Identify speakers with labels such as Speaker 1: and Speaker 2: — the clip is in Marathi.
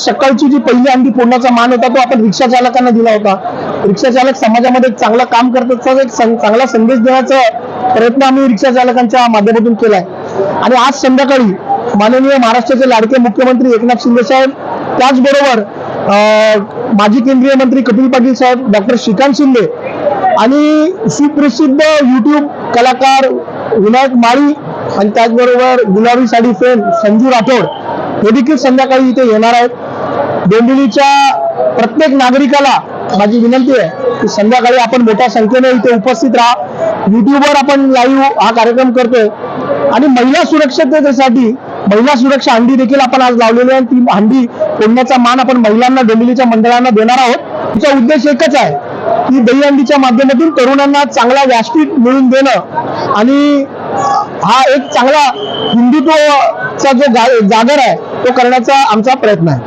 Speaker 1: सकाळची जी पहिली अंडी फोडण्याचा मान होता तो आपण रिक्षा चालकांना दिला होता। रिक्षा चालक समाजामध्ये चांगलं काम करतात, एक चांगला संदेश देण्याचा प्रयत्न आम्ही रिक्षा चालकांच्या माध्यमातून केलाय। आणि आज संध्याकाळी माननीय महाराष्ट्राचे लाडके मुख्यमंत्री एकनाथ शिंदे साहेब, त्याचबरोबर माजी केंद्रीय मंत्री कपिल पाटील साहेब, डॉक्टर श्रीकांत शिंदे आणि सुप्रसिद्ध YouTube कलाकार विनायक माळी आणि त्याचबरोबर गुलाबी साडी फेम संजू राठोड हे देखील संध्याकाळी इथे येणार आहेत। डोंबिवलीच्या प्रत्येक नागरिकाला माझी विनंती आहे की संध्याकाळी आपण मोठ्या संख्येने इथे उपस्थित राहा। YouTubeवर आपण लाईव्ह हा कार्यक्रम करतोय आणि महिला सुरक्षिततेसाठी महिला सुरक्षा हंडी देखील आपण आज लावलेली आहे। ती हंडी फोडण्याचा मान आपण महिलांना, डोंबिवलीच्या मंडळांना देणार आहोत। तिचा उद्देश एकच आहे की दहीहंडीच्या माध्यमातून तरुणांना चांगला व्यासपीठ मिळवून देणं आणि हा एक चांगला हिंदुत्वाचा जो जागर आहे तो करण्याचा आमचा प्रयत्न आहे।